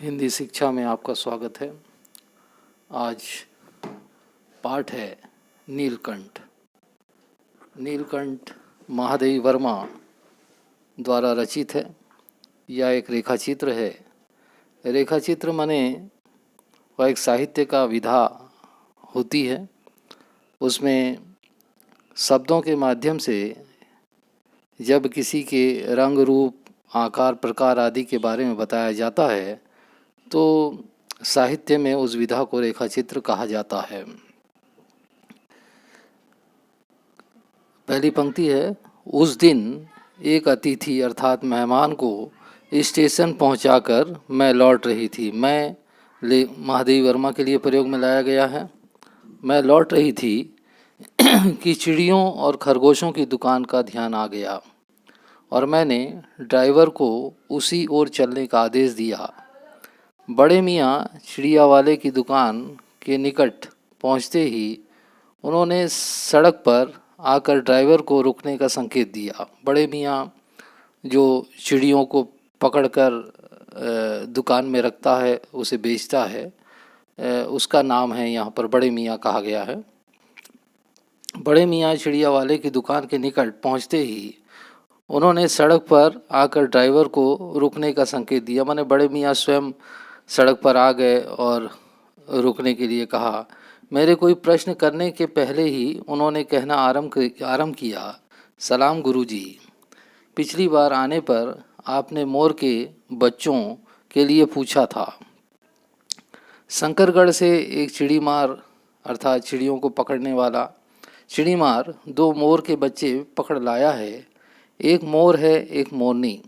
हिंदी शिक्षा में आपका स्वागत है। आज पाठ है नीलकंठ। नीलकंठ महादेवी वर्मा द्वारा रचित है। यह एक रेखाचित्र है। रेखाचित्र माने वह एक साहित्य का विधा होती है। उसमें शब्दों के माध्यम से जब किसी के रंग रूप आकार प्रकार आदि के बारे में बताया जाता है तो साहित्य में उस विधा को रेखाचित्र कहा जाता है। पहली पंक्ति है, उस दिन एक अतिथि अर्थात मेहमान को स्टेशन पहुंचाकर मैं लौट रही थी। मैं महादेवी वर्मा के लिए प्रयोग में लाया गया है। मैं लौट रही थी कि चिड़ियों और खरगोशों की दुकान का ध्यान आ गया और मैंने ड्राइवर को उसी ओर चलने का आदेश दिया। बड़े मियाँ चिड़िया वाले की दुकान के निकट पहुंचते ही उन्होंने सड़क पर आकर ड्राइवर को रुकने का संकेत दिया। बड़े मियाँ जो चिड़ियों को पकड़कर दुकान में रखता है, उसे बेचता है, उसका नाम है यहाँ पर बड़े मियाँ कहा गया है। बड़े मियाँ चिड़िया वाले की दुकान के निकट पहुँचते ही उन्होंने सड़क पर आकर ड्राइवर को रुकने का संकेत दिया। माने बड़े मियाँ स्वयं सड़क पर आ गए और रुकने के लिए कहा। मेरे कोई प्रश्न करने के पहले ही उन्होंने कहना आरंभ किया, सलाम गुरुजी। पिछली बार आने पर आपने मोर के बच्चों के लिए पूछा था। शंकरगढ़ से एक चिड़ीमार अर्थात चिड़ियों को पकड़ने वाला चिड़ीमार 2 मोर के बच्चे पकड़ लाया है। एक मोर है, एक मोरनी।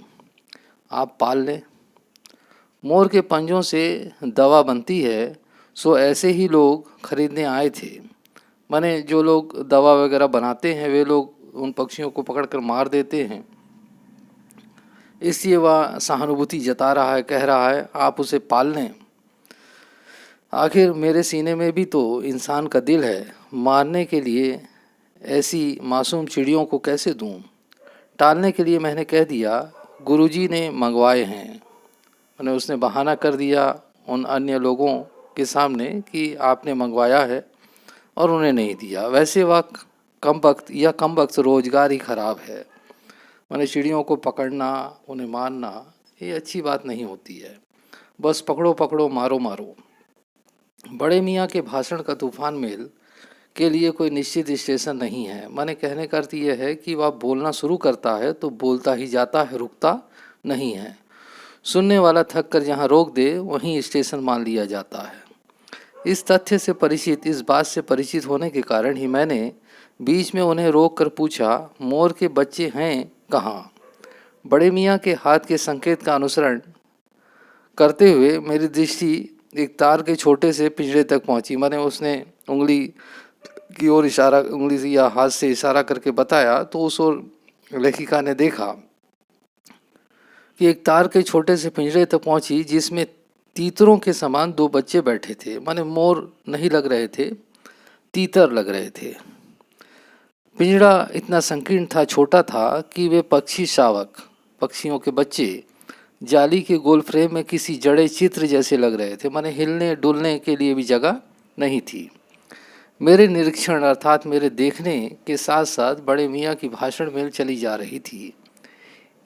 आप पाल लें। मोर के पंजों से दवा बनती है, सो ऐसे ही लोग खरीदने आए थे। माने जो लोग दवा वगैरह बनाते हैं वे लोग उन पक्षियों को पकड़कर मार देते हैं, इसलिए वह सहानुभूति जता रहा है, कह रहा है आप उसे पाल लें। आखिर मेरे सीने में भी तो इंसान का दिल है, मारने के लिए ऐसी मासूम चिड़ियों को कैसे दूं। टालने के लिए मैंने कह दिया, गुरुजी ने मंगवाए हैं। मैंने उसने बहाना कर दिया उन अन्य लोगों के सामने कि आपने मंगवाया है और उन्हें नहीं दिया। वैसे वह कम वक्त रोजगार ही खराब है। मैंने चिड़ियों को पकड़ना, उन्हें मारना ये अच्छी बात नहीं होती है। बस पकड़ो पकड़ो, मारो मारो। बड़े मियाँ के भाषण का तूफान मेल के लिए कोई निश्चित स्टेशन नहीं है। मैंने कहने का अर्थ यह है कि वह बोलना शुरू करता है तो बोलता ही जाता है, रुकता नहीं है। सुनने वाला थक कर जहाँ रोक दे वहीं स्टेशन मान लिया जाता है। इस तथ्य से परिचित, इस बात से परिचित होने के कारण ही मैंने बीच में उन्हें रोक कर पूछा, मोर के बच्चे हैं कहाँ। बड़े मियाँ के हाथ के संकेत का अनुसरण करते हुए मेरी दृष्टि एक तार के छोटे से पिंजरे तक पहुंची। मैंने उसने उंगली की ओर इशारा, उंगली से या हाथ से इशारा करके बताया तो उस ओर लेखिका ने देखा कि एक तार के छोटे से पिंजरे तक पहुंची जिसमें तीतरों के समान 2 बच्चे बैठे थे। माने मोर नहीं लग रहे थे, तीतर लग रहे थे। पिंजरा इतना संकीर्ण था, छोटा था कि वे पक्षी शावक, पक्षियों के बच्चे जाली के गोल फ्रेम में किसी जड़े चित्र जैसे लग रहे थे। माने हिलने डुलने के लिए भी जगह नहीं थी। मेरे निरीक्षण अर्थात मेरे देखने के साथ साथ बड़े मियाँ की भाषण मेल चली जा रही थी।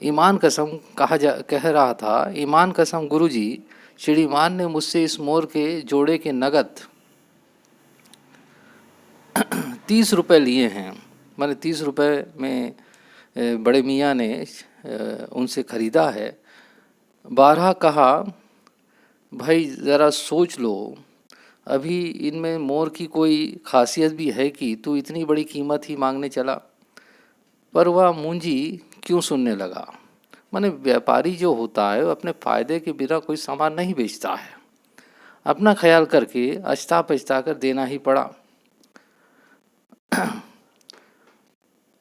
ईमान कसम कह रहा था, ईमान कसम गुरुजी, श्रीमान ने मुझसे इस मोर के जोड़े के नगद 30 रुपये लिए हैं। मैंने 30 रुपये में बड़े मियाँ ने उनसे ख़रीदा है। 12 कहा, भाई ज़रा सोच लो, अभी इनमें मोर की कोई खासियत भी है कि तू इतनी बड़ी कीमत ही मांगने चला। पर वह मुंजी क्यों सुनने लगा। माने व्यापारी जो होता है वो अपने फ़ायदे के बिना कोई सामान नहीं बेचता है। अपना ख्याल करके अछता पछता कर देना ही पड़ा।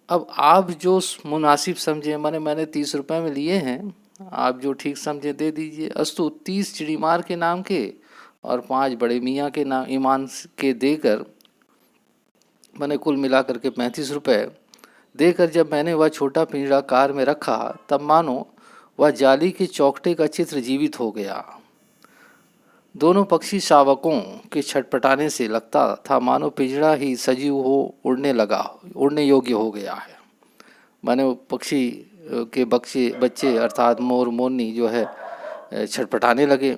अब आप जो मुनासिब समझे, मैंने 30 रुपये में लिए हैं, आप जो ठीक समझे दे दीजिए। अस्तु 30 चिड़ीमार के नाम के और 5 बड़े मियाँ के नाम ईमान के देकर मैंने कुल मिलाकर के 35 रुपये देकर जब मैंने वह छोटा पिंजरा कार में रखा तब मानो वह जाली के चौखटे का चित्र जीवित हो गया। दोनों पक्षी शावकों के छटपटाने से लगता था मानो पिंजड़ा ही सजीव हो उड़ने योग्य हो गया है। माने वो पक्षी के बच्चे अर्थात मोर मोरनी जो है छटपटाने लगे।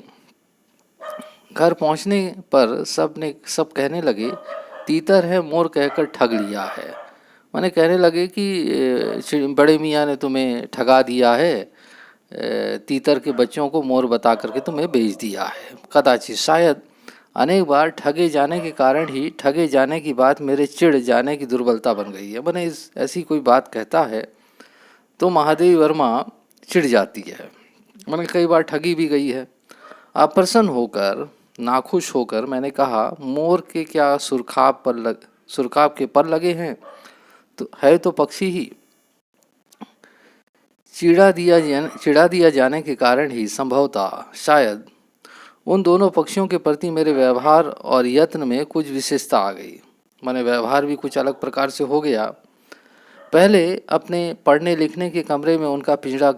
घर पहुंचने पर सब कहने लगे तीतर है मोर कहकर ठग लिया है। माने कहने लगे कि बड़े मियाँ ने तुम्हें ठगा दिया है, तीतर के बच्चों को मोर बता करके तुम्हें बेच दिया है। कदाचित शायद अनेक बार ठगे जाने के कारण ही ठगे जाने की बात मेरे चिढ़ जाने की दुर्बलता बन गई है। मैंने ऐसी कोई बात कहता है तो महादेवी वर्मा चिढ़ जाती है। मैंने कई बार ठगी भी गई है। अप्रसन्न होकर नाखुश होकर मैंने कहा मोर के क्या सुरखाब के पर लगे हैं, तो है तो पक्षी ही। चिढ़ा दिया जाने के कारण ही संभवतः शायद उन दोनों पक्षियों के प्रति मेरे व्यवहार और यत्न में कुछ विशेषता आ गई। मैंने व्यवहार भी कुछ अलग प्रकार से हो गया। पहले अपने पढ़ने लिखने के कमरे में उनका पिंजरा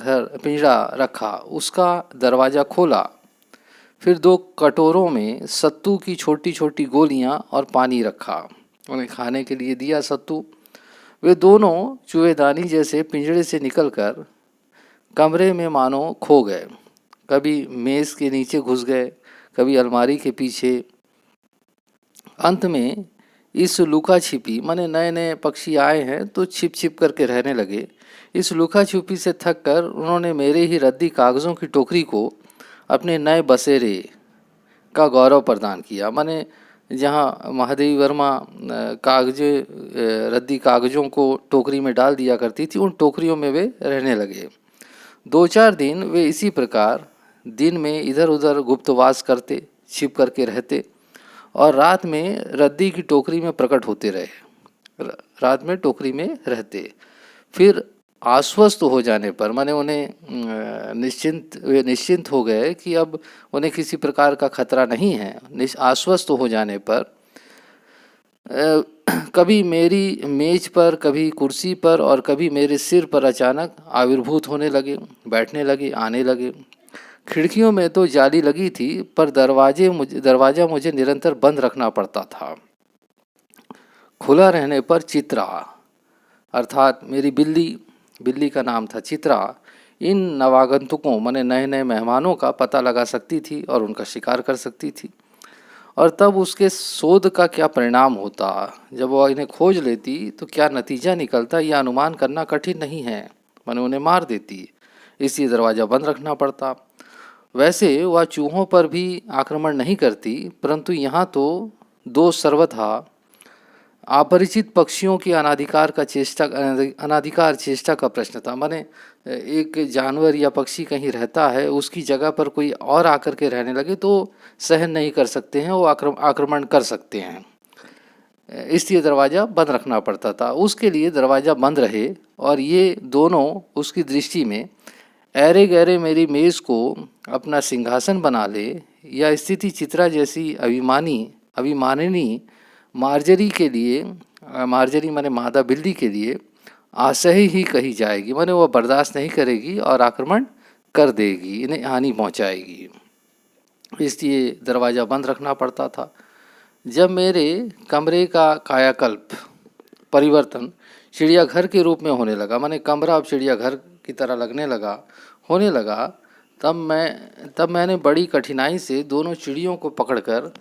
रखा, उसका दरवाज़ा खोला, फिर 2 कटोरों में सत्तू की छोटी छोटी गोलियां और पानी रखा। उन्हें खाने के लिए दिया सत्तू। वे दोनों चूहेदानी जैसे पिंजरे से निकलकर कमरे में मानो खो गए। कभी मेज़ के नीचे घुस गए, कभी अलमारी के पीछे। अंत में इस लुका छिपी, माने नए नए पक्षी आए हैं तो छिप छिप करके रहने लगे, इस लुका छिपी से थक कर उन्होंने मेरे ही रद्दी कागज़ों की टोकरी को अपने नए बसेरे का गौरव प्रदान किया। माने जहाँ महादेवी वर्मा रद्दी कागज़ों को टोकरी में डाल दिया करती थी, उन टोकरियों में वे रहने लगे। 2-4 दिन वे इसी प्रकार दिन में इधर उधर गुप्तवास करते, छिप करके रहते और रात में रद्दी की टोकरी में प्रकट होते रहे। रात में टोकरी में रहते। फिर आश्वस्त हो जाने पर, माने उन्हें निश्चिंत हो गए कि अब उन्हें किसी प्रकार का खतरा नहीं है। आश्वस्त हो जाने पर कभी मेरी मेज पर, कभी कुर्सी पर और कभी मेरे सिर पर अचानक आविर्भूत होने लगे, बैठने लगे, आने लगे। खिड़कियों में तो जाली लगी थी, पर दरवाज़ा मुझे निरंतर बंद रखना पड़ता था। खुला रहने पर चित्रा अर्थात मेरी बिल्ली का नाम था चित्रा, इन नवागंतुकों माने नए नए मेहमानों का पता लगा सकती थी और उनका शिकार कर सकती थी। और तब उसके शोध का क्या परिणाम होता, जब वह इन्हें खोज लेती तो क्या नतीजा निकलता, यह अनुमान करना कठिन नहीं है। माने उन्हें मार देती, इसलिए दरवाज़ा बंद रखना पड़ता। वैसे वह चूहों पर भी आक्रमण नहीं करती, परंतु यहाँ तो 2 सर्वथा अपरिचित पक्षियों की अनाधिकार चेष्टा का प्रश्न था। माने एक जानवर या पक्षी कहीं रहता है, उसकी जगह पर कोई और आकर के रहने लगे तो सहन नहीं कर सकते हैं, वो आक्रमण कर सकते हैं, इसलिए दरवाज़ा बंद रखना पड़ता था। उसके लिए दरवाज़ा बंद रहे और ये दोनों उसकी दृष्टि में ऐरे गहरे मेरी मेज़ को अपना सिंहासन बना ले, या स्थिति चित्रा जैसी अभिमानिनी मार्जरी माने मादा बिल्ली के लिए असह्य ही कही जाएगी। माने वह बर्दाश्त नहीं करेगी और आक्रमण कर देगी, इन्हें हानि पहुंचाएगी, इसलिए दरवाज़ा बंद रखना पड़ता था। जब मेरे कमरे का कायाकल्प परिवर्तन चिड़ियाघर के रूप में होने लगा, माने कमरा अब चिड़ियाघर की तरह होने लगा, तब मैंने बड़ी कठिनाई से दोनों चिड़ियों को पकड़कर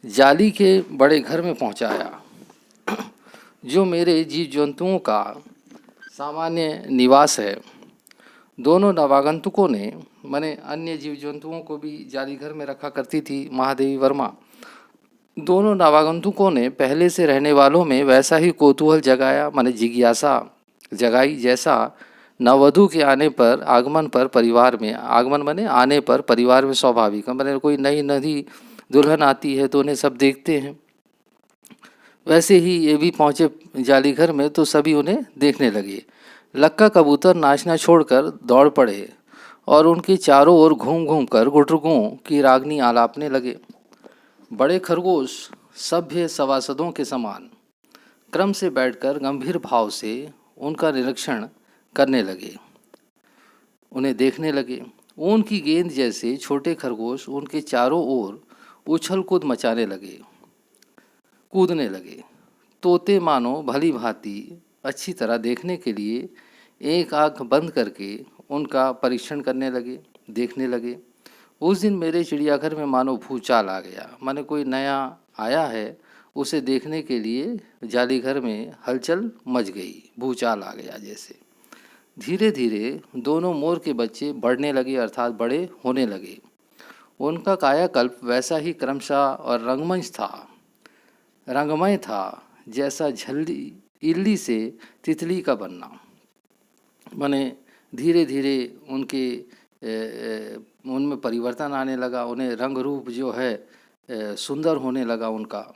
जाली के बड़े घर में पहुंचाया, जो मेरे जीव जंतुओं का सामान्य निवास है। दोनों नवागंतुकों ने, माने अन्य जीव जंतुओं को भी जाली घर में रखा करती थी महादेवी वर्मा, दोनों नवागंतुकों ने पहले से रहने वालों में वैसा ही कौतूहल जगाया, माने जिज्ञासा जगाई, जैसा नववधु के आने पर परिवार में स्वाभाविक है। माने कोई नई नदी दुल्हन आती है तो उन्हें सब देखते हैं, वैसे ही ये भी पहुँचे जाली घर में तो सभी उन्हें देखने लगे। लक्का कबूतर नाचना छोड़कर दौड़ पड़े और उनके चारों ओर घूम घूम कर गुटरुकों की रागनी आलापने लगे। बड़े खरगोश सभ्य सभासदों के समान क्रम से बैठकर गंभीर भाव से उनका निरीक्षण करने लगे, उन्हें देखने लगे। ऊन की गेंद जैसे छोटे खरगोश उनके चारों ओर उछल कूद मचाने लगे, कूदने लगे। तोते मानो भली भांति अच्छी तरह देखने के लिए एक आंख बंद करके उनका परीक्षण करने लगे, देखने लगे। उस दिन मेरे चिड़ियाघर में मानो भूचाल आ गया। माने कोई नया आया है, उसे देखने के लिए जालीघर में हलचल मच गई, भूचाल आ गया जैसे। धीरे धीरे दोनों मोर के बच्चे बढ़ने लगे, अर्थात बड़े होने लगे। उनका कायाकल्प वैसा ही क्रमशः और रंगमय था जैसा झल्ली इल्ली से तितली का बनना। माने धीरे धीरे उनमें परिवर्तन आने लगा, उन्हें रंग रूप जो है सुंदर होने लगा उनका।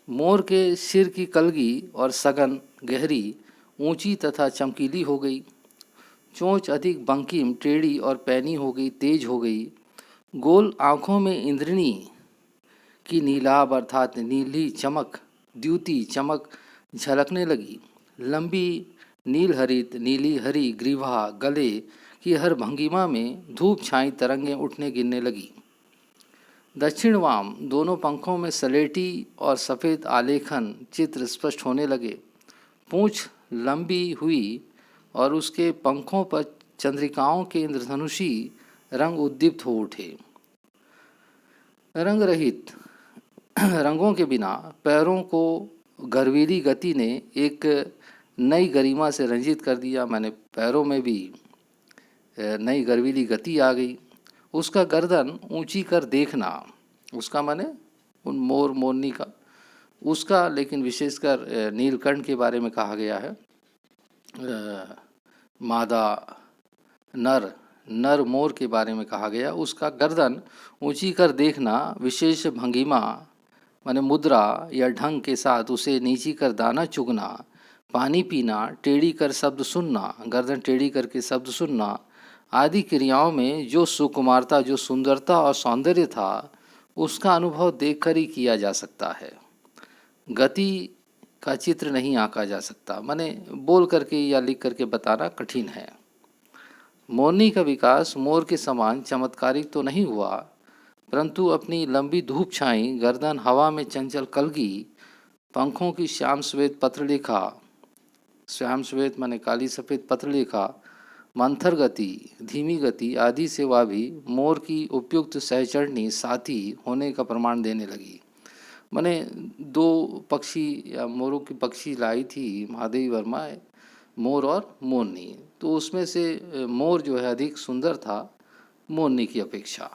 मोर के सिर की कलगी और सघन गहरी, ऊंची तथा चमकीली हो गई। चोंच अधिक बंकिम, टेढ़ी और पैनी हो गई, तेज हो गई। गोल आँखों में इंद्रनी की नीलाभ अर्थात नीली चमक, द्युति चमक झलकने लगी। लंबी नील हरित नीली हरी ग्रीवा गले की हर भंगिमा में धूप छाई तरंगें उठने गिरने लगी। दक्षिण वाम दोनों पंखों में सलेटी और सफ़ेद आलेखन चित्र स्पष्ट होने लगे। पूँछ लंबी हुई और उसके पंखों पर चंद्रिकाओं के इंद्रधनुषी रंग उद्दीप्त हो उठे। रंग रहित रंगों के बिना पैरों को गर्वीली गति ने एक नई गरिमा से रंजित कर दिया। मैंने पैरों में भी नई गर्वीली गति आ गई। उसका गर्दन ऊंची कर देखना, उसका माने उन मोर मोरनी का, उसका लेकिन विशेषकर नीलकंठ के बारे में कहा गया है। मादा नर मोर के बारे में कहा गया। उसका गर्दन ऊंची कर देखना, विशेष भंगिमा माने मुद्रा या ढंग के साथ उसे नीची कर दाना चुगना, पानी पीना, टेढ़ी कर शब्द सुनना, गर्दन टेढ़ी करके शब्द सुनना आदि क्रियाओं में जो सुकुमारता, जो सुंदरता और सौंदर्य था, उसका अनुभव देखकर ही किया जा सकता है। गति का चित्र नहीं आंका जा सकता, माने बोल करके या लिख करके बताना कठिन है। मोरनी का विकास मोर के समान चमत्कारिक तो नहीं हुआ, परंतु अपनी लंबी धूप छाई गर्दन, हवा में चंचल कलगी, पंखों की श्याम श्वेत पत्रलेखा, श्याम श्वेत माने काली सफ़ेद पत्रलेखा, मंथर गति, धीमी गति आदि से वह भी मोर की उपयुक्त सहचरणी साथी होने का प्रमाण देने लगी। मैंने दो पक्षी या मोरों की पक्षी लाई थी महादेवी वर्मा, मोर और मोरनी, तो उसमें से मोर जो है अधिक सुंदर था मोरनी की अपेक्षा।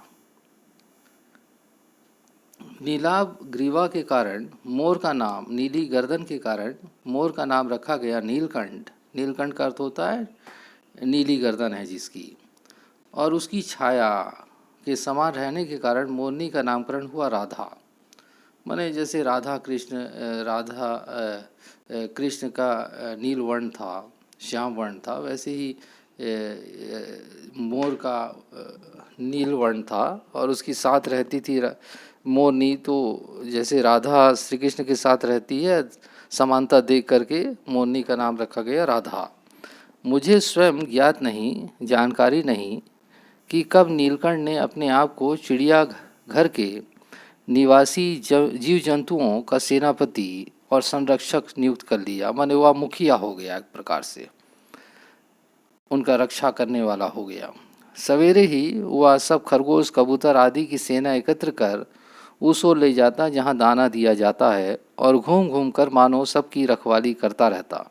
नीलाभ ग्रीवा के कारण मोर का नाम, नीली गर्दन के कारण मोर का नाम रखा गया नीलकंठ। नीलकंठ का अर्थ होता है नीली गर्दन है जिसकी, और उसकी छाया के समान रहने के कारण मोरनी का नामकरण हुआ राधा। माने जैसे राधा कृष्ण का नील वर्ण था, श्याम वर्ण था, वैसे ही मोर का नील वर्ण था और उसकी साथ रहती थी मोरनी। तो जैसे राधा श्री कृष्ण के साथ रहती है, समानता देख करके मोरनी का नाम रखा गया राधा। मुझे स्वयं ज्ञात नहीं, जानकारी नहीं कि कब नीलकंठ ने अपने आप को चिड़ियाघर के निवासी जीव जंतुओं का सेनापति और संरक्षक नियुक्त कर लिया। माने वह मुखिया हो गया, एक प्रकार से उनका रक्षा करने वाला हो गया। सवेरे ही वह सब खरगोश, कबूतर आदि की सेना एकत्र कर उस ओर ले जाता जहाँ दाना दिया जाता है, और घूम घूम कर मानो सबकी रखवाली करता रहता।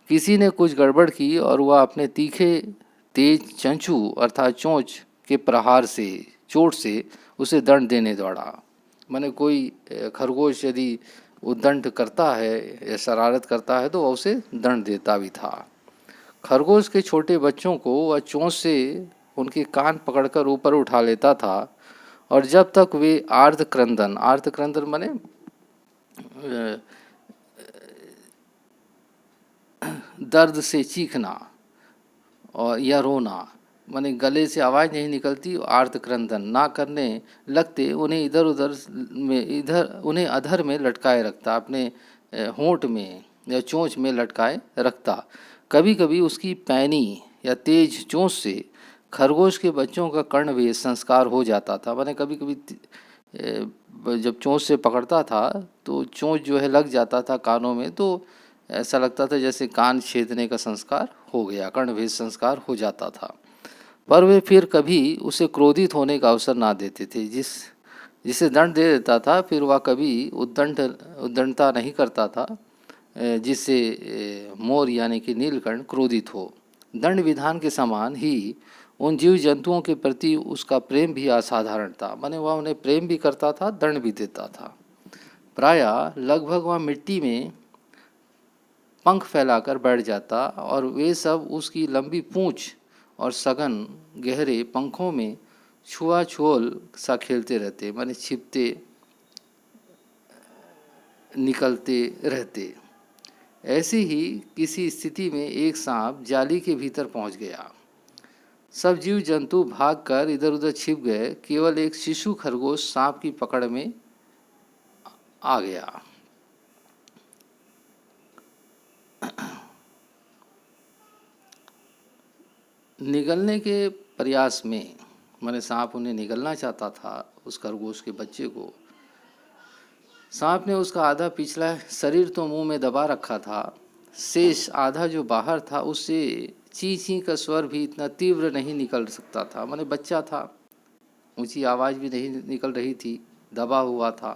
किसी ने कुछ गड़बड़ की और वह अपने तीखे तेज चंचू अर्थात चोंच के प्रहार से, चोट से उसे दंड देने दौड़ा। माने कोई खरगोश यदि उद्दंड करता है या शरारत करता है तो वह उसे दंड देता भी था। खरगोश के छोटे बच्चों को वह चोंच से उनके कान पकड़कर ऊपर उठा लेता था, और जब तक वे आर्तक्रंदन माने दर्द से चीखना और या रोना, माने गले से आवाज़ नहीं निकलती, आर्तक्रंदन ना करने लगते उन्हें उन्हें अधर में लटकाए रखता, अपने होंठ में या चोंच में लटकाए रखता। कभी कभी उसकी पैनी या तेज चोंच से खरगोश के बच्चों का कर्णवेश संस्कार हो जाता था। माने कभी कभी जब चोंच से पकड़ता था तो चोंच जो है लग जाता था कानों में, तो ऐसा लगता था जैसे कान छेदने का संस्कार हो गया, कर्णभेद संस्कार हो जाता था। पर वे फिर कभी उसे क्रोधित होने का अवसर ना देते थे। जिसे दंड दे देता था फिर वह कभी उद्दंडता नहीं करता था, जिससे मोर यानी कि नीलकंठ क्रोधित हो। दंड विधान के समान ही उन जीव जंतुओं के प्रति उसका प्रेम भी असाधारण था। माने वह उन्हें प्रेम भी करता था, दंड भी देता था। प्रायः लगभग वह मिट्टी में पंख फैलाकर बैठ जाता और वे सब उसकी लंबी पूंछ और सघन गहरे पंखों में छुआछुअल सा खेलते रहते, माने छिपते निकलते रहते। ऐसी ही किसी स्थिति में एक सांप जाली के भीतर पहुंच गया। सब जीव जंतु भागकर इधर उधर छिप गए, केवल एक शिशु खरगोश सांप की पकड़ में आ गया। निगलने के प्रयास में, माने सांप उन्हें निगलना चाहता था उस खरगोश के बच्चे को। सांप ने उसका आधा पिछला शरीर तो मुंह में दबा रखा था, शेष आधा जो बाहर था उससे ची ची का स्वर भी इतना तीव्र नहीं निकल सकता था। माने बच्चा था, ऊंची आवाज़ भी नहीं निकल रही थी, दबा हुआ था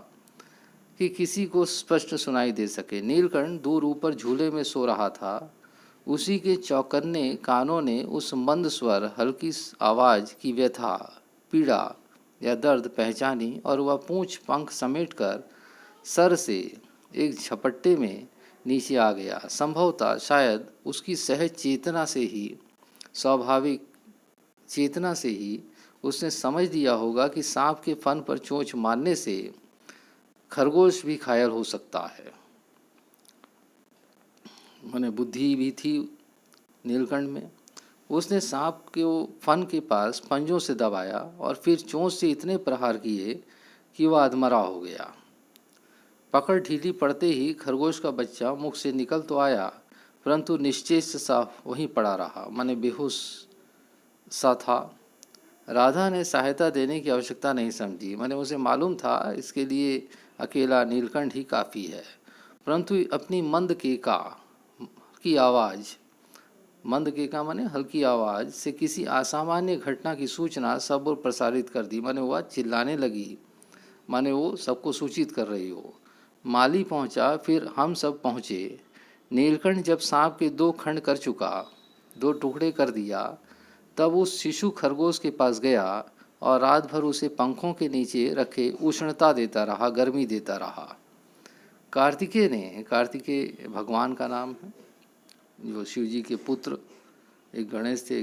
कि किसी को स्पष्ट सुनाई दे सके। नीलकंठ दूर ऊपर झूले में सो रहा था। उसी के चौकन्ने कानों ने उस मंद स्वर, हल्की आवाज़ की व्यथा, पीड़ा या दर्द पहचानी और वह पूंछ पंख समेटकर सर से एक झपट्टे में नीचे आ गया। संभवतः शायद उसकी सहज चेतना से ही, स्वाभाविक चेतना से ही उसने समझ लिया होगा कि सांप के फन पर चोंच मारने से खरगोश भी घायल हो सकता है। मैंने बुद्धि भी थी नीलकंठ में। उसने सांप के फन के पास पंजों से दबाया और फिर चोंच से इतने प्रहार किए कि वह अधमरा हो गया। पकड़ ढीली पड़ते ही खरगोश का बच्चा मुख से निकल तो आया, परंतु निश्चेष सा वहीं पड़ा रहा, माने बेहोश सा था। राधा ने सहायता देने की आवश्यकता नहीं समझी, माने उसे मालूम था इसके लिए अकेला नीलकंठ ही काफ़ी है। परंतु अपनी मंद केका की आवाज़, मंद केका माने हल्की आवाज़ से किसी असामान्य घटना की सूचना सब ओर प्रसारित कर दी। माने वह चिल्लाने लगी, माने वो सबको सूचित कर रही हो। माली पहुंचा, फिर हम सब पहुँचे। नीलकंठ जब सांप के 2 खंड कर चुका, 2 टुकड़े कर दिया, तब उस शिशु खरगोश के पास गया और रात भर उसे पंखों के नीचे रखे उष्णता देता रहा, गर्मी देता रहा। कार्तिकेय भगवान का नाम है, जो शिव जी के पुत्र एक गणेश थे,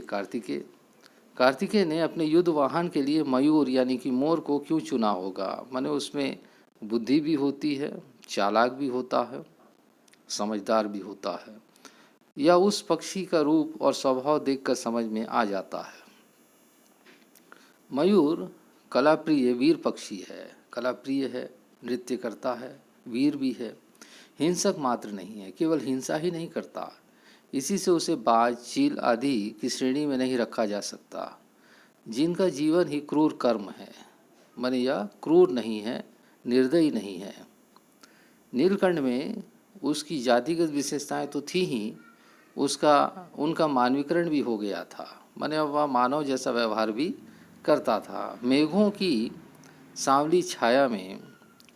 कार्तिकेय ने अपने युद्ध वाहन के लिए मयूर यानी कि मोर को क्यों चुना होगा? माने उसमें बुद्धि भी होती है, चालाक भी होता है, समझदार भी होता है। या उस पक्षी का रूप और स्वभाव देखकर समझ में आ जाता है। मयूर कलाप्रिय वीर पक्षी है, कलाप्रिय है, नृत्य करता है, वीर भी है, हिंसक मात्र नहीं है, केवल हिंसा ही नहीं करता। इसी से उसे बाज, चील आदि की श्रेणी में नहीं रखा जा सकता, जिनका जीवन ही क्रूर कर्म है। माने यह क्रूर नहीं है, निर्दयी नहीं है। नीलकंठ में उसकी जातिगत विशेषताएं तो थी ही, उनका मानवीकरण भी हो गया था। माने वह मानव जैसा व्यवहार भी करता था। मेघों की सांवली छाया में,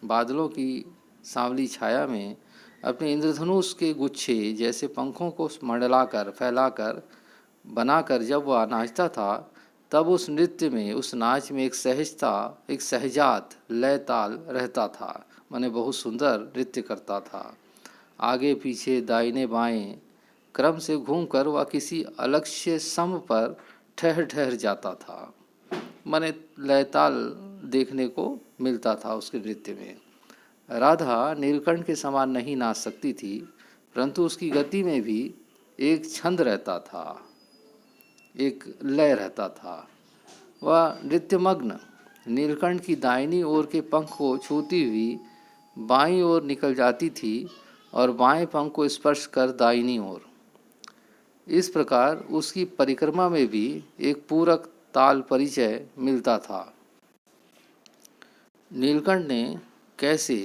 बादलों की सांवली छाया में अपने इंद्रधनुष के गुच्छे जैसे पंखों को मंडलाकर, फैलाकर, बनाकर जब वह नाचता था, तब उस नृत्य में, उस नाच में एक सहजता, एक सहजात लय ताल रहता था। माने बहुत सुंदर नृत्य करता था। आगे पीछे, दाहिने बाएं क्रम से घूमकर वह किसी अलक्ष्य सम पर ठहर जाता था। माने लयताल देखने को मिलता था उसके नृत्य में। राधा नीलकंठ के समान नहीं नाच सकती थी, परंतु उसकी गति में भी एक छंद रहता था, एक लय रहता था। वह नृत्यमग्न नीलकंठ की दाहिनी ओर के पंख को छूती हुई बाईं ओर निकल जाती थी और बाएं पंख को स्पर्श कर दाहिनी ओर। इस प्रकार उसकी परिक्रमा में भी एक पूरक ताल परिचय मिलता था। नीलकंठ ने कैसे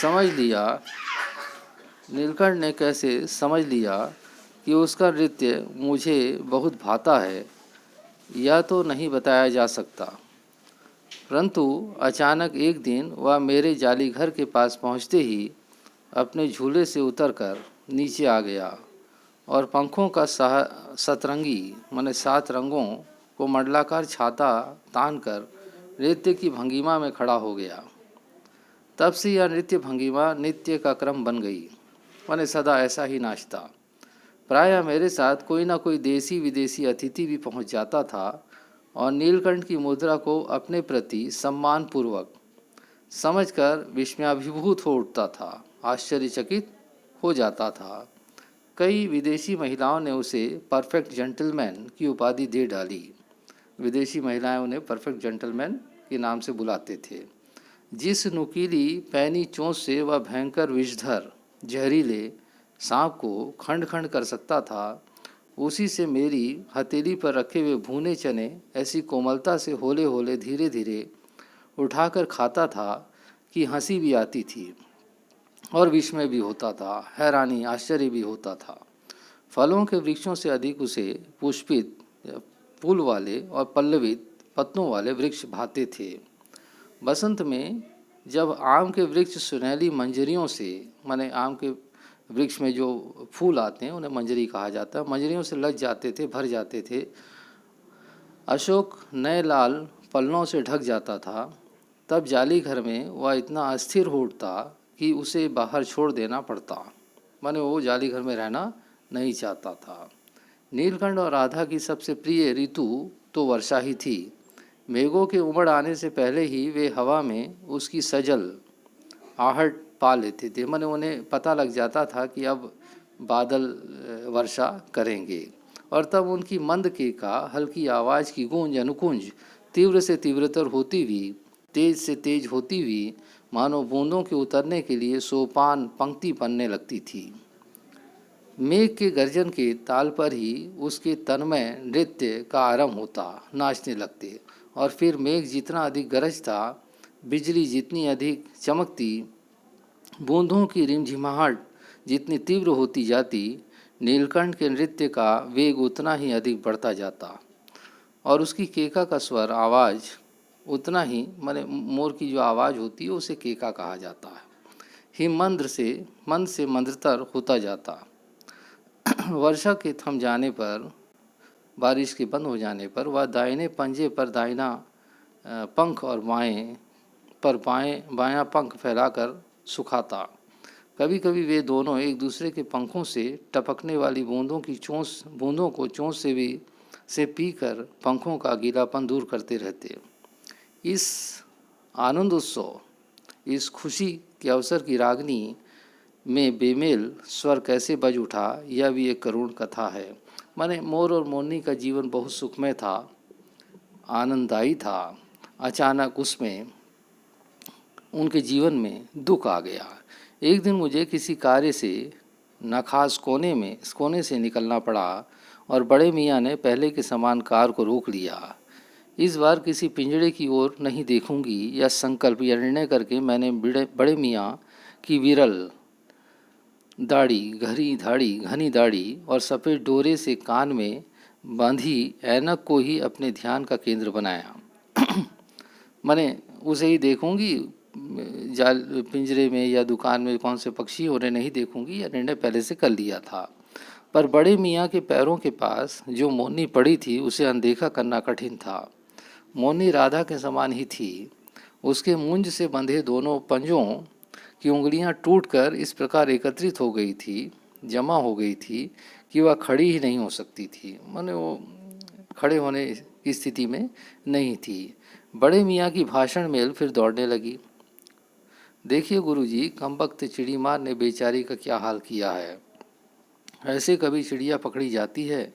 समझ लिया नीलकंठ ने कैसे समझ लिया कि उसका नृत्य मुझे बहुत भाता है, यह तो नहीं बताया जा सकता। परंतु अचानक एक दिन वह मेरे जाली घर के पास पहुंचते ही अपने झूले से उतरकर नीचे आ गया और पंखों का सतरंगी माने 7 रंगों को मंडलाकार छाता तानकर नृत्य की भंगिमा में खड़ा हो गया। तब से यह नृत्य भंगिमा नित्य का क्रम बन गई। मैंने सदा ऐसा ही नाचता। प्रायः मेरे साथ कोई ना कोई देसी विदेशी अतिथि भी पहुंच जाता था और नीलकंठ की मुद्रा को अपने प्रति सम्मानपूर्वक समझकर विस्मयाभिभूत हो उठता था, आश्चर्यचकित हो जाता था। कई विदेशी महिलाओं ने उसे परफेक्ट जेंटलमैन की उपाधि दे डाली। विदेशी महिलाएं उन्हें परफेक्ट जेंटलमैन के नाम से बुलाते थे। जिस नुकीली पैनी चोंच से वह भयंकर विषधर जहरीले सांप को खंड खंड कर सकता था, उसी से मेरी हथेली पर रखे हुए भुने चने ऐसी कोमलता से होले होले धीरे धीरे उठाकर खाता था कि हंसी भी आती थी और विस्मय भी होता था, हैरानी आश्चर्य भी होता था। फलों के वृक्षों से अधिक उसे पुष्पित फूल वाले और पल्लवित पत्तों वाले वृक्ष भाते थे। बसंत में जब आम के वृक्ष सुनहली मंजरियों से, माने आम के वृक्ष में जो फूल आते हैं उन्हें मंजरी कहा जाता है, मंजरियों से लग जाते थे, भर जाते थे, अशोक नए लाल पल्लों से ढक जाता था, तब जाली घर में वह इतना अस्थिर हो उठता कि उसे बाहर छोड़ देना पड़ता। माने वो जाली घर में रहना नहीं चाहता था। नीलकंठ और राधा की सबसे प्रिय ऋतु तो वर्षा ही थी। मेघों के उमड़ आने से पहले ही वे हवा में उसकी सजल आहट पा लेते थे। माने उन्हें पता लग जाता था कि अब बादल वर्षा करेंगे, और तब उनकी मंद केका, हल्की आवाज़ की गूंज अनुकुंज तीव्र से तीव्रतर होती हुई, तेज से तेज होती हुई, मानो बूंदों के उतरने के लिए सोपान पंक्ति बनने लगती थी। मेघ के गर्जन के ताल पर ही उसके तन्मय नृत्य का आरंभ होता, नाचने लगते, और फिर मेघ जितना अधिक गरजता, बिजली जितनी अधिक चमकती, बूंदों की रिमझिमाहट जितनी तीव्र होती जाती, नीलकंठ के नृत्य का वेग उतना ही अधिक बढ़ता जाता और उसकी केका का स्वर आवाज़ उतना ही, माने मोर की जो आवाज़ होती है उसे केका कहा जाता है, ही मंद से मंद्रतर होता जाता। वर्षा के थम जाने पर, बारिश के बंद हो जाने पर वह दाहिने पंजे पर दाहिना पंख और बायां पंख फैलाकर सुखाता। कभी कभी वे दोनों एक दूसरे के पंखों से टपकने वाली बूंदों को चोंच से पीकर पंखों का गीलापन दूर करते रहते। इस आनंद उत्सव, इस खुशी के अवसर की रागनी में बेमेल स्वर कैसे बज उठा, यह भी एक करुण कथा है। माने मोर और मोरनी का जीवन बहुत सुखमय था, आनंददायी था। अचानक उसमें उनके जीवन में दुख आ गया। एक दिन मुझे किसी कार्य से नखास कोने से निकलना पड़ा और बड़े मियाँ ने पहले के समान कार को रोक लिया। इस बार किसी पिंजड़े की ओर नहीं देखूंगी या संकल्प या निर्णय करके मैंने बड़े मियाँ की विरल दाढ़ी, घनी दाढ़ी और सफ़ेद डोरे से कान में बांधी ऐनक को ही अपने ध्यान का केंद्र बनाया। मैंने उसे ही देखूंगी, जाल पिंजरे में या दुकान में कौन से पक्षी उन्हें नहीं देखूंगी, या निर्णय पहले से कर लिया था। पर बड़े मियाँ के पैरों के पास जो मोरनी पड़ी थी उसे अनदेखा करना कठिन था। मोरनी राधा के समान ही थी। उसके मुंज से बंधे दोनों पंजों की उंगलियां टूटकर इस प्रकार एकत्रित हो गई थी, जमा हो गई थी कि वह खड़ी ही नहीं हो सकती थी। माने वो खड़े होने की स्थिति में नहीं थी। बड़े मियाँ की भाषण मेल फिर दौड़ने लगी। देखिए गुरुजी, कमबख्त चिड़ी मार ने बेचारी का क्या हाल किया है। ऐसे कभी चिड़िया पकड़ी जाती है।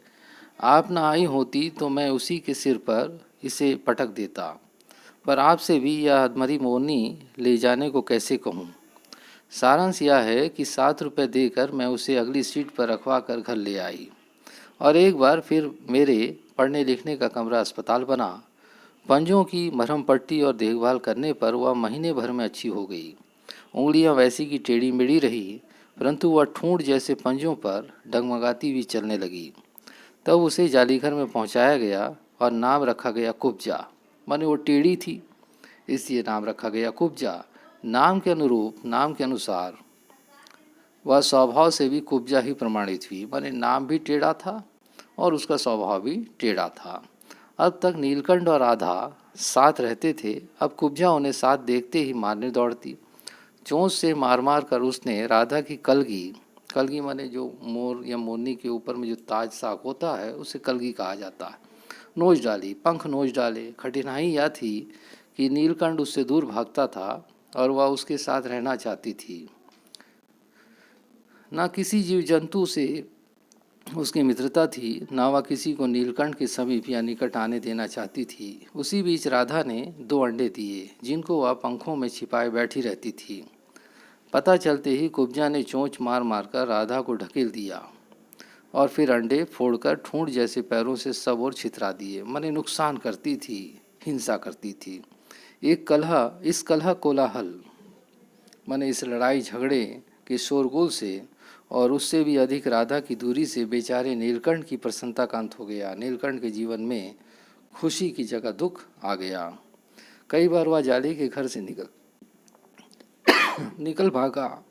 आप ना आई होती तो मैं उसी के सिर पर इसे पटक देता, पर आपसे भी यह अधमरी मोरनी ले जाने को कैसे कहूँ। सारांश यह है कि 7 रुपये देकर मैं उसे अगली सीट पर रखवा कर घर ले आई और एक बार फिर मेरे पढ़ने लिखने का कमरा अस्पताल बना। पंजों की मरहम पट्टी और देखभाल करने पर वह महीने भर में अच्छी हो गई। उंगलियां वैसी की टेढ़ी मेढ़ी रही, परंतु वह ठूंठ जैसे पंजों पर डगमगाती हुई चलने लगी। तब उसे जालीघर में पहुंचाया गया और नाम रखा गया कुब्जा। माने वो टेढ़ी थी, इसलिए नाम रखा गया कुब्जा। नाम के अनुरूप, नाम के अनुसार वह स्वभाव से भी कुब्जा ही प्रमाणित हुई। माने नाम भी टेढ़ा था और उसका स्वभाव भी टेढ़ा था। अब तक नीलकंठ और राधा साथ रहते थे, अब कुब्जा उन्हें साथ देखते ही मारने दौड़ती। चोंच से मार मार कर उसने राधा की कलगी, कलगी माने जो मोर या मोरनी के ऊपर में जो ताज साक होता है उसे कलगी कहा जाता है, नोच डाली, पंख नोच डाले। कठिनाई यह थी कि नीलकंठ उससे दूर भागता था और वह उसके साथ रहना चाहती थी। न किसी जीव जंतु से उसकी मित्रता थी, न वह किसी को नीलकंठ के समीप या निकट आने देना चाहती थी। उसी बीच राधा ने 2 अंडे दिए, जिनको वह पंखों में छिपाए बैठी रहती थी। पता चलते ही कुब्जा ने चोंच मार मार कर राधा को ढकेल दिया और फिर अंडे फोड़कर ठूंठ जैसे पैरों से सब और छितरा दिए। माने नुकसान करती थी, हिंसा करती थी। इस कलह कोलाहल माने इस लड़ाई झगड़े के शोरगुल से और उससे भी अधिक राधा की दूरी से बेचारे नीलकंठ की प्रसन्नता का अंत हो गया। नीलकंठ के जीवन में खुशी की जगह दुख आ गया। कई बार वह जाली के घर से निकल भागा।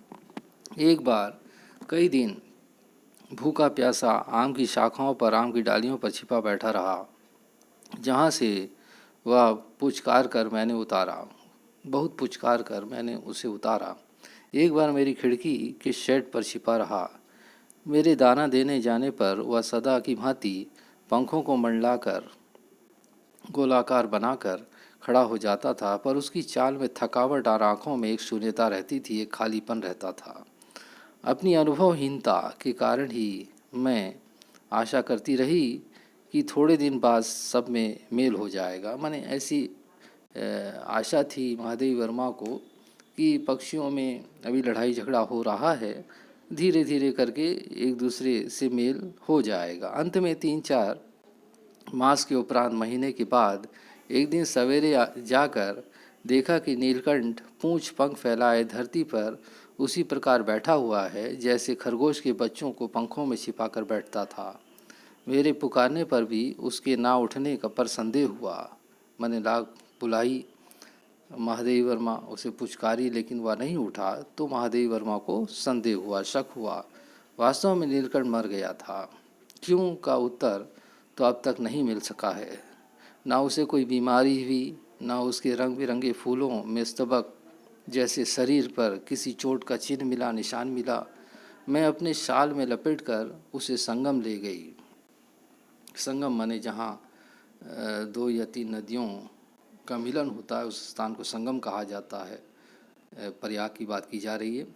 एक बार कई दिन भूखा प्यासा आम की शाखाओं पर, आम की डालियों पर छिपा बैठा रहा, जहाँ से वह पुचकार कर मैंने उतारा, बहुत पुचकार कर मैंने उसे उतारा। एक बार मेरी खिड़की के शेड पर छिपा रहा। मेरे दाना देने जाने पर वह सदा की भांति पंखों को मंडलाकर गोलाकार बनाकर खड़ा हो जाता था, पर उसकी चाल में थकावट और आँखों में एक शून्यता रहती थी, एक खालीपन रहता था। अपनी अनुभवहीनता के कारण ही मैं आशा करती रही कि थोड़े दिन बाद सब में मेल हो जाएगा। मैंने ऐसी आशा थी महादेवी वर्मा को कि पक्षियों में अभी लड़ाई झगड़ा हो रहा है, धीरे धीरे करके एक दूसरे से मेल हो जाएगा। अंत में 3-4 मास के उपरांत, महीने के बाद एक दिन सवेरे जाकर देखा कि नीलकंठ पूंछ पंख फैलाए धरती पर उसी प्रकार बैठा हुआ है जैसे खरगोश के बच्चों को पंखों में छिपाकर बैठता था। मेरे पुकारने पर भी उसके ना उठने का पर संदेह हुआ। मैंने लाग बुलाई, महादेवी वर्मा उसे पुचकारी, लेकिन वह नहीं उठा, तो महादेवी वर्मा को संदेह हुआ, शक हुआ। वास्तव में नीलकंठ मर गया था। क्यों का उत्तर तो अब तक नहीं मिल सका है। ना उसे कोई बीमारी हुई, ना उसके रंग बिरंगे फूलों में स्तबक जैसे शरीर पर किसी चोट का चिन्ह मिला, निशान मिला। मैं अपने शाल में लपेटकर उसे संगम ले गई। संगम माने जहाँ 2 या 3 नदियों का मिलन होता है, उस स्थान को संगम कहा जाता है। प्रयाग की बात की जा रही है।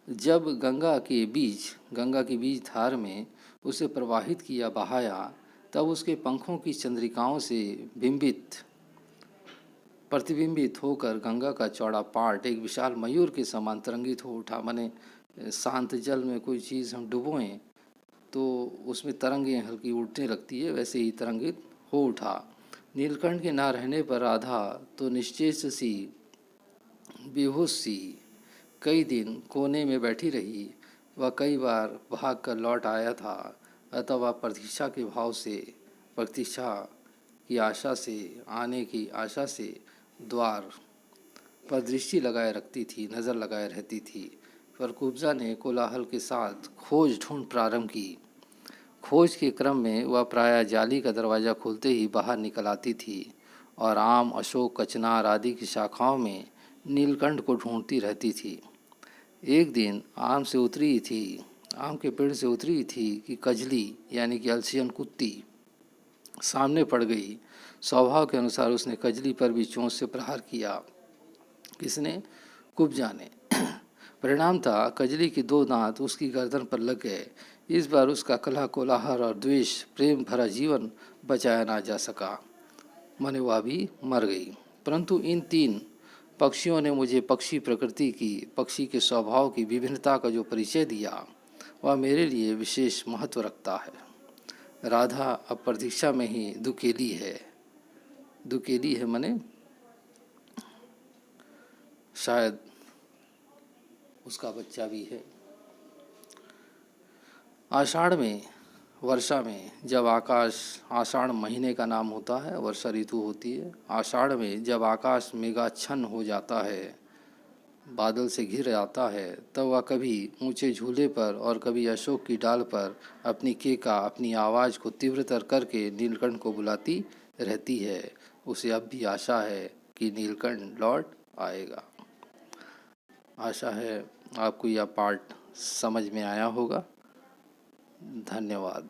जब गंगा के बीज धार में उसे प्रवाहित किया, बहाया, तब उसके पंखों की चंद्रिकाओं से प्रतिबिंबित होकर गंगा का चौड़ा पाट एक विशाल मयूर के समान तरंगित हो उठा। माने शांत जल में कोई चीज़ हम डुबोएं तो उसमें तरंगें हल्की उठने लगती है, वैसे ही तरंगित हो उठा। नीलकंठ के ना रहने पर राधा तो निश्चेष सी, बेहोश सी कई दिन कोने में बैठी रही। वह कई बार भाग कर लौट आया था, अतः वह प्रतीक्षा के भाव से, प्रतीक्षा की आशा से, आने की आशा से द्वार पर दृष्टि लगाए रखती थी, नज़र लगाए रहती थी। पर कुब्जा ने कोलाहल के साथ खोज ढूंढ प्रारंभ की। खोज के क्रम में वह प्रायः जाली का दरवाज़ा खुलते ही बाहर निकल आती थी और आम, अशोक, कचनार आदि की शाखाओं में नीलकंठ को ढूंढती रहती थी। एक दिन आम के पेड़ से उतरी थी कि कजली यानी कि अलसियन कुत्ती सामने पड़ गई। स्वभाव के अनुसार उसने कजली पर भी चोंच से प्रहार किया। किसने? कुब्जा ने। परिणाम था कजली के 2 दांत उसकी गर्दन पर लग गए। इस बार उसका कलह, कोलाहल और द्वेष प्रेम भरा जीवन बचाया ना जा सका। माने वह भी मर गई। परंतु इन 3 पक्षियों ने मुझे पक्षी प्रकृति की, पक्षी के स्वभाव की विभिन्नता का जो परिचय दिया, वह मेरे लिए विशेष महत्व रखता है। राधा अब प्रतीक्षा में ही दुकेली है। दुकेली है माने शायद उसका बच्चा भी है। आषाढ़ में, वर्षा में जब आकाश, आषाढ़ महीने का नाम होता है, वर्षा ऋतु होती है। आषाढ़ में जब आकाश मेघाच्छन्न हो जाता है, बादल से घिर जाता है, तब वह कभी ऊंचे झूले पर और कभी अशोक की डाल पर अपनी केका, अपनी आवाज़ को तीव्रतर करके नीलकंठ को बुलाती रहती है। उसे अब भी आशा है कि नीलकंठ लौट आएगा। आशा है आपको यह पार्ट समझ में आया होगा। धन्यवाद।